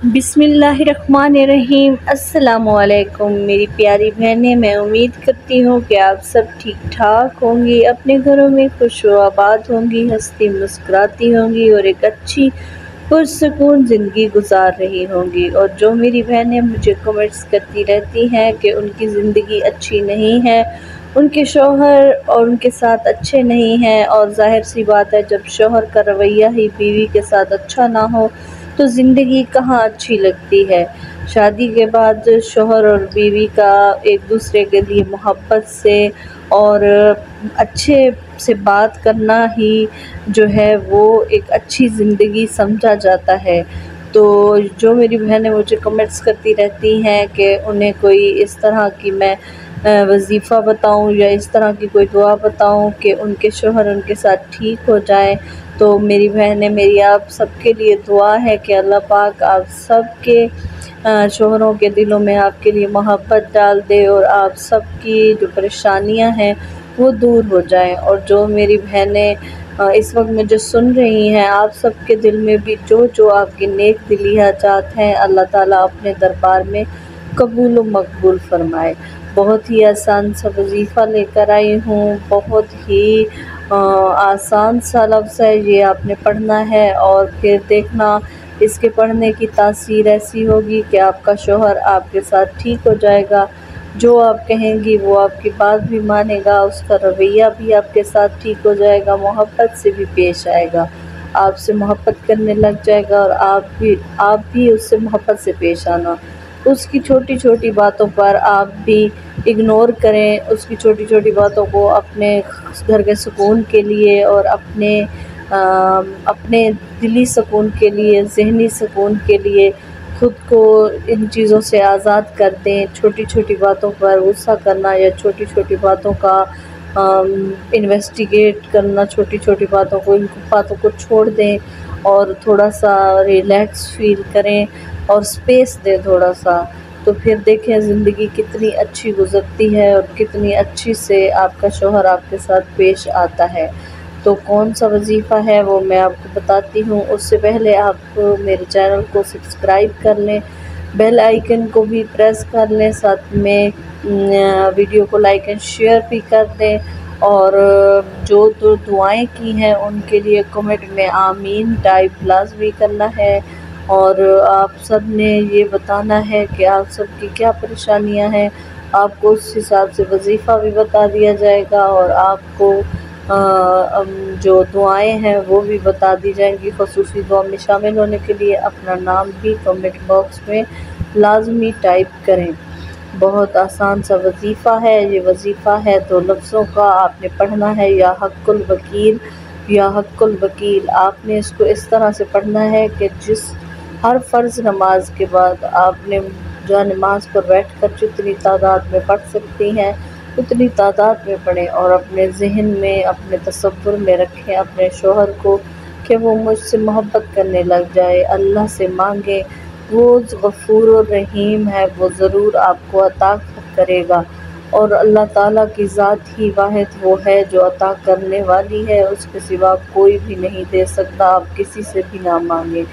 बिस्मिल्लाहिर्रहमानिर्रहीम। अस्सलामुअलैकुम मेरी प्यारी बहनें, मैं उम्मीद करती हूँ कि आप सब ठीक ठाक होंगी, अपने घरों में खुश व आबाद होंगी, हंसती मुस्कुराती होंगी और एक अच्छी पुरसुकून ज़िंदगी गुजार रही होंगी। और जो मेरी बहनें मुझे कमेंट्स करती रहती हैं कि उनकी ज़िंदगी अच्छी नहीं है, उनके शौहर और उनके साथ अच्छे नहीं हैं, और ज़ाहिर सी बात है जब शौहर का रवैया ही बीवी के साथ अच्छा ना हो तो ज़िंदगी कहाँ अच्छी लगती है। शादी के बाद शौहर और बीवी का एक दूसरे के लिए मोहब्बत से और अच्छे से बात करना ही जो है वो एक अच्छी ज़िंदगी समझा जाता है। तो जो मेरी बहनें मुझे कमेंट्स करती रहती हैं कि उन्हें कोई इस तरह की मैं वजीफ़ा बताऊं या इस तरह की कोई दुआ बताऊं कि उनके शौहर उनके साथ ठीक हो जाए, तो मेरी बहनें, मेरी आप सबके लिए दुआ है कि अल्लाह पाक आप सबके शौहरों के दिलों में आपके लिए मोहब्बत डाल दे और आप सबकी जो परेशानियां हैं वो दूर हो जाएं। और जो मेरी बहनें इस वक्त मुझे सुन रही हैं, आप सबके दिल में भी जो जो आपकी नेक दिली हाजात हैं अल्लाह ताला अपने दरबार में कबूल व मकबूल फरमाए। बहुत ही आसान सा वजीफ़ा लेकर आई हूँ, बहुत ही आसान सा लफ्ज़ है, ये आपने पढ़ना है और फिर देखना इसके पढ़ने की तासीर ऐसी होगी कि आपका शौहर आपके साथ ठीक हो जाएगा। जो आप कहेंगी वो आपकी बात भी मानेगा, उसका रवैया भी आपके साथ ठीक हो जाएगा, मोहब्बत से भी पेश आएगा, आपसे मोहब्बत करने लग जाएगा और आप भी उससे मोहब्बत से पेश आना। उसकी छोटी छोटी बातों पर आप भी इग्नोर करें, उसकी छोटी छोटी बातों को अपने घर के सुकून के लिए और अपने दिली सुकून के लिए, ज़हनी सुकून के लिए खुद को इन चीज़ों से आज़ाद कर दें। छोटी छोटी बातों पर गुस्सा करना या छोटी छोटी बातों का इन्वेस्टिगेट करना, छोटी छोटी बातों को, इन बातों को छोड़ दें और थोड़ा सा रिलैक्स फील करें और स्पेस दें थोड़ा सा। तो फिर देखें ज़िंदगी कितनी अच्छी गुज़रती है और कितनी अच्छी से आपका शौहर आपके साथ पेश आता है। तो कौन सा वजीफ़ा है वो मैं आपको बताती हूँ। उससे पहले आप मेरे चैनल को सब्सक्राइब कर लें, बेल आइकन को भी प्रेस कर लें, साथ में वीडियो को लाइक एंड शेयर भी कर दें, और जो दुआएं की हैं उनके लिए कमेंट में आमीन टाइप लाज़मी करना है। और आप सब ने ये बताना है कि आप सबकी क्या परेशानियां हैं, आपको उस हिसाब से वजीफ़ा भी बता दिया जाएगा और आपको जो दुआएं हैं वो भी बता दी जाएंगी। ख़ुसूसी दुआ में शामिल होने के लिए अपना नाम भी कमेंट बॉक्स में लाजमी टाइप करें। बहुत आसान सा वजीफ़ा है, ये वजीफ़ा है 2 लफ्ज़ों का, आपने पढ़ना है या हक़्क़ुल वकील या हक़्क़ुल वकील। आपने इसको इस तरह से पढ़ना है कि हर फ़र्ज़ नमाज के बाद आपने जो नमाज पर बैठकर जितनी तादाद में पढ़ सकती हैं उतनी तादाद में पढ़ें और अपने ज़हन में, अपने तसव्वुर में रखें अपने शौहर को कि वो मुझसे मोहब्बत करने लग जाए। अल्लाह से मांगें, वो गफ़ूर और रहीम है, वो ज़रूर आपको अता करेगा। और अल्लाह ताला की ज़ात ही वाहिद वो है जो अता करने वाली है, उसके सिवा कोई भी नहीं दे सकता। आप किसी से भी ना मांगें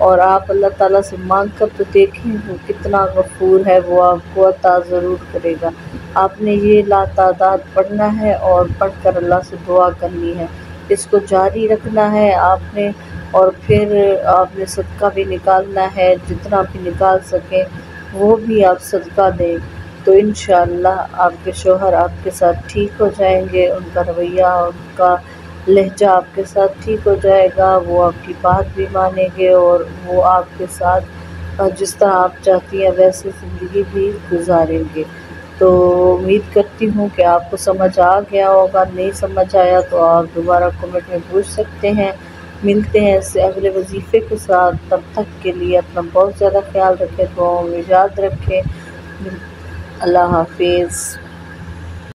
और आप अल्लाह ताला से मांग कर तो देखें वो कितना गफ़ूर है, वो आपको अता ज़रूर करेगा। आपने ये लातादाद पढ़ना है और पढ़कर अल्लाह से दुआ करनी है, इसको जारी रखना है आपने। और फिर आपने सदका भी निकालना है, जितना भी निकाल सकें वो भी आप सदका दें, तो इंशाअल्लाह आपके शौहर आपके साथ ठीक हो जाएंगे, उनका रवैया, उनका लहजा आपके साथ ठीक हो जाएगा, वो आपकी बात भी मानेंगे और वो आपके साथ जिस तरह आप चाहती हैं वैसे ज़िंदगी भी गुजारेंगे। तो उम्मीद करती हूँ कि आपको समझ आ गया होगा, नहीं समझ आया तो आप दोबारा कमेंट में पूछ सकते हैं। मिलते हैं इससे अगले वजीफ़े के साथ, तब तक के लिए अपना बहुत ज़्यादा ख्याल रखें, दुआओं में याद रखें। अल्लाह हाफिज़।